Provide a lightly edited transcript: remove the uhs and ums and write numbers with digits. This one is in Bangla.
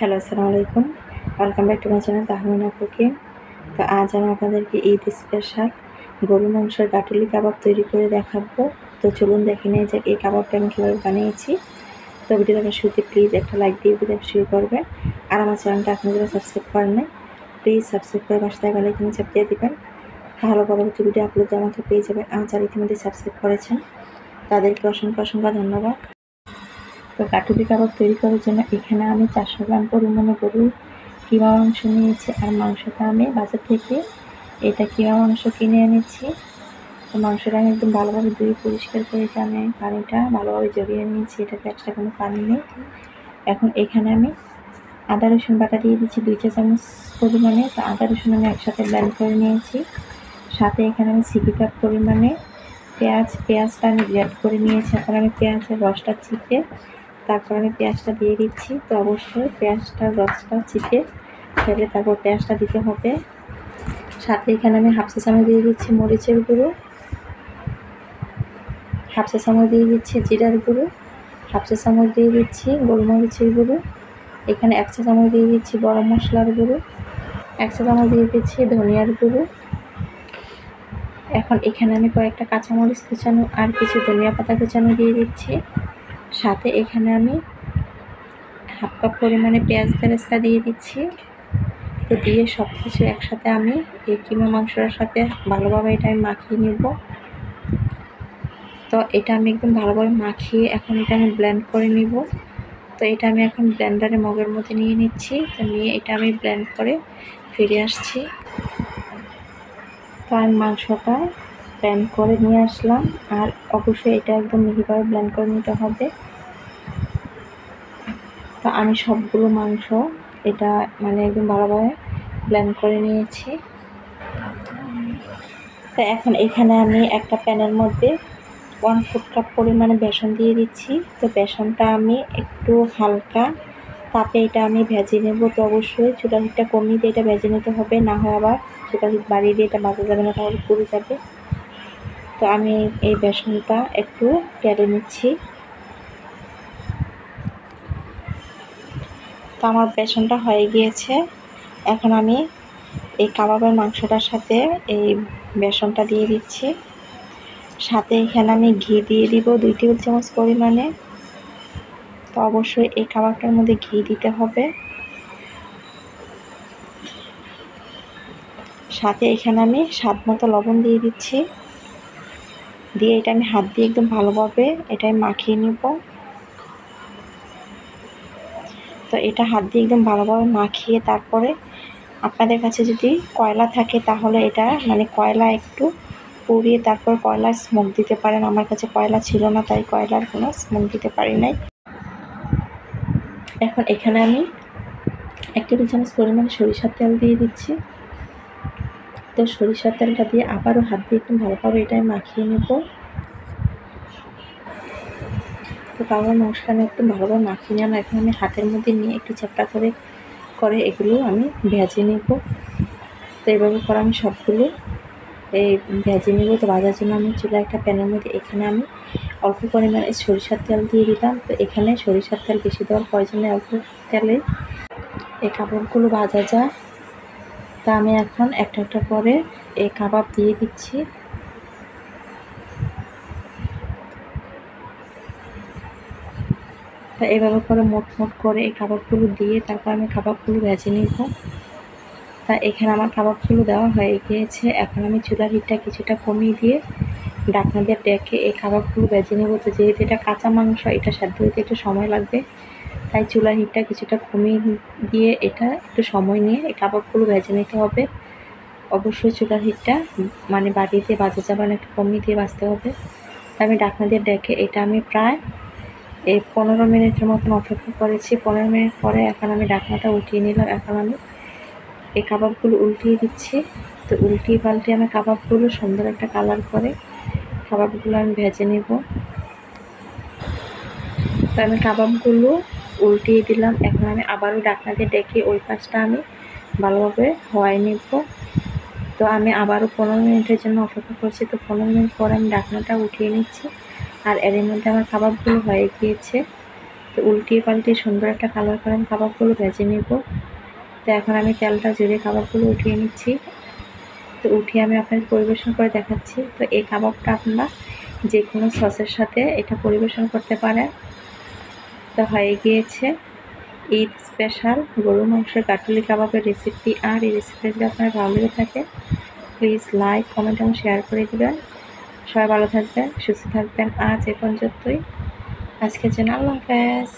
হ্যালো, আসসালামু আলাইকুম। Welcome back to my channel Tahmina cooking. তো আজ আমি আপনাদেরকে ঈদ স্পেশাল গরুর মাংসের গাটুলি কাবাব তৈরি করে দেখাবো। তো চলুন দেখে নিয়ে যাক এই কাবাবটা আমি কীভাবে বানিয়েছি। তো ভিডিওটাকে শুরুতে প্লিজ একটা লাইক দিয়ে ভিডিও শুরু করবেন। আর আমার চ্যানেলটা আপনি যারা সাবস্ক্রাইব করেন নাই, প্লিজ সাবস্ক্রাইব করে পাশে থাকা বেল আইকনে চাপ দিয়ে দেবেন। তাহলে পরবর্তী ভিডিও আপলোড দেওয়ার মতো পেয়ে যাবেন। আর যারা ইতিমধ্যে সাবস্ক্রাইব করেছেন তাদেরকে অসংখ্য ধন্যবাদ। তো কাটুলি কাবাব তৈরি করার জন্য এখানে আমি 400 গ্রাম পরিমাণে গরুর কিমা মাংস নিয়েছি। আর মাংসটা আমি বাজার থেকে এটা কিমা মাংস কিনে এনেছি। তো মাংসটা আমি একদম ভালোভাবে ধুয়ে পরিষ্কার করে আমি পানিটা ভালোভাবে জড়িয়ে নিয়েছি। এটাতে এক্সট্রা কোনো পানি নেই। এখন এখানে আমি আদা রসুন বাটা দিয়ে দিচ্ছি 2 চা চামচ পরিমাণে। তো আদা রসুন আমি একসাথে ব্লেন্ড করে নিয়েছি। সাথে এখানে আমি সিপি কাপ পরিমাণে পেঁয়াজটা আমি গ্রেট করে নিয়েছি। এখন আমি পেঁয়াজের রসটা চিপে তারপর আমি পেঁয়াজটা দিয়ে দিচ্ছি। তো অবশ্যই পেঁয়াজটার রসটা চিপে ফেলে তারপর পেঁয়াজটা দিতে হবে। সাথে এখানে আমি হাফ চা চামচ দিয়ে দিচ্ছি মরিচের গুঁড়ো, হাফ চা চামচ দিয়ে দিচ্ছি জিরার গুঁড়ো, হাফ চা চামচ দিয়ে দিচ্ছি গোলমরিচের গুঁড়ো, এখানে 1 চা চামচ দিয়ে দিচ্ছি গরম মশলার গুঁড়ো, 1 চা চামচ দিয়ে দিচ্ছি ধনিয়ার গুঁড়ো। এখন এখানে আমি কয়েকটা কাঁচামরিচ কুচানো আর কিছু ধনিয়া পাতা কুচানো দিয়ে দিচ্ছি। সাথে এখানে আমি হাফ কাপ পরিমাণে পেঁয়াজ বেরেস্তা দিয়ে দিচ্ছি। তো দিয়ে সব কিছু একসাথে আমি এই কিমা মাংসটার সাথে ভালোভাবে এটা আমি মাখিয়ে নেব। তো এটা আমি একদম ভালোভাবে মাখিয়ে এখন এটা আমি ব্লেন্ড করে নিব। তো এটা আমি এখন ব্লেন্ডারে মগের মধ্যে নিয়ে নিচ্ছি। তো নিয়ে এটা আমি ব্লেন্ড করে ফিরে আসছি। তো আমি মাংসটা ব্লেন্ড করে নিয়ে আসলাম। আর অবশ্যই এটা একদম মিহিভাবে ব্লেন্ড করে নিতে হবে। তো আমি সবগুলো মাংস এটা একদম ভালোভাবে ব্লেন্ড করে নিয়েছি। তো এখন এখানে আমি একটা প্যানের মধ্যে 1/4 কাপ পরিমাণে বেসন দিয়ে দিচ্ছি। তো বেসনটা আমি একটু হালকা তাপে এটা আমি ভেজে নেব। তো অবশ্যই চুলার হিটটা কমিয়ে দিয়ে এটা ভেজে নিতে হবে, না হয় আবার চুলার হিট বাড়িয়ে দিয়ে এটা ভাজা যাবে না, তাহলে পুড়ে যাবে। তো আমি এই বেসনটা একটু টেলে নিচ্ছি। তো আমার বেসনটা হয়ে গিয়েছে। এখন আমি এই কাবাবের মাংসটার সাথে এই বেসনটা দিয়ে দিচ্ছি। সাথে এখানে আমি ঘি দিয়ে দিব 2 টেবিল চামচ পরিমাণে। তো অবশ্যই এই কাবাবটার মধ্যে ঘি দিতে হবে। সাথে এখানে আমি স্বাদ মতো লবণ দিয়ে দিচ্ছি। দিয়ে এটা আমি হাত দিয়ে একদম ভালোভাবে এটা মাখিয়ে নিব। তো এটা হাত দিয়ে একদম ভালোভাবে মাখিয়ে তারপরে আপনাদের কাছে যদি কয়লা থাকে তাহলে এটা কয়লা একটু পুড়িয়ে তারপর কয়লার স্মোক দিতে পারেন। আমার কাছে কয়লা ছিল না, তাই কয়লার কোনো স্মোক দিতে পারি নাই। এখন এখানে আমি 1 টেবিল চামচ পরিমাণে সরিষার তেল দিয়ে দিচ্ছি। তো সরিষার তেলটা দিয়ে আবারও হাত দিয়ে একটু ভালোভাবে এটা মাখিয়ে নেব। তো কাবাবের মাংসটা আমি একটু ভালোভাবে মাখিয়ে নিলাম। এখন আমি হাতের মধ্যে নিয়ে একটু চ্যাপটা করে এগুলো আমি ভেজে নেব। তো এইভাবে করে আমি সবগুলো এই ভেজে নেব। তো ভাজার জন্য আমি চুলা একটা প্যানের মধ্যে এখানে আমি অল্প পরিমাণে সরিষার তেল দিয়ে দিলাম। তো এখানে সরিষার তেল বেশি দেওয়ার প্রয়োজন নেই, অল্প তেলে এই কাবাবগুলো ভাজা যায়। তা আমি এখন একটা একটা করে এই কাবাব দিয়ে দিচ্ছি। তা এভাবে করে মোট করে এই কাবাবগুলো দিয়ে তারপর আমি কাবাবগুলো ভেজে নেব। তা এখানে আমার কাবাবগুলো দেওয়া হয়ে গিয়েছে। এখন আমি চুলার হিটটা কিছুটা কমিয়ে দিয়ে ঢাকনা দিয়ে ডেকে এই কাবাবগুলো ভেজে নেব। তো যেহেতু এটা কাঁচা মাংস, এটা সেদ্ধ হতে একটু সময় লাগবে, তাই চুলার হিটটা কিছুটা কমিয়ে দিয়ে এটা একটু সময় নিয়ে এই কাবাবগুলো ভেজে নিতে হবে। অবশ্যই চুলার হিটটা বাড়িয়ে দিয়ে ভাজা যাবে না, একটু কমিয়ে দিয়ে ভাজতে হবে। আমি ঢাকনা দিয়ে ডেকে এটা আমি প্রায় 15 মিনিটের মতন অপেক্ষা করেছি। 15 মিনিট পরে এখন আমি ঢাকনাটা উঠিয়ে নিলাম। এখন আমি এই কাবাবগুলো উল্টিয়ে দিচ্ছি। তো উল্টিয়ে পাল্টে আমি কাবাবগুলো সুন্দর একটা কালার করে কাবাবগুলো আমি ভেজে নেব। তো আমি কাবাবগুলো উল্টিয়ে দিলাম। এখন আমি আবারও ঢাকনা দিয়ে ডেকে ওই পাশটা আমি ভালোভাবে হওয়াই নেব। তো আমি আবারও 15 মিনিটের জন্য অপেক্ষা করছি। তো 15 মিনিট পর আমি ঢাকনাটা উঠিয়ে নিচ্ছি। আর এর মধ্যে আমার কাবাবগুলো হয়ে গিয়েছে। তো তো উল্টিয়ে পাল্টিয়ে সুন্দর একটা কালার করে আমি কাবাবগুলো ভেজে নেব। তো এখন আমি তেলটা ঝেড়ে কাবাবগুলো উঠিয়ে নিচ্ছি। তো উঠিয়ে আমি আপনাদের পরিবেশন করে দেখাচ্ছি। তো এই কাবাবটা আপনারা যে কোনো সসের সাথে এটা পরিবেশন করতে পারেন। তো হয়ে গিয়েছে ঈদ স্পেশাল গরুর মাংসের গাটুলি কাবাবের রেসিপি। আর এই রেসিপি যদি আপনার ভালো লেগে থাকে প্লিজ লাইক, কমেন্ট এবং শেয়ার করে দেবেন। সবাই ভালো থাকবেন, সুস্থ থাকবেন। আজ এ পর্যন্তই। আজকের জন্য আল্লাহ হাফেজ।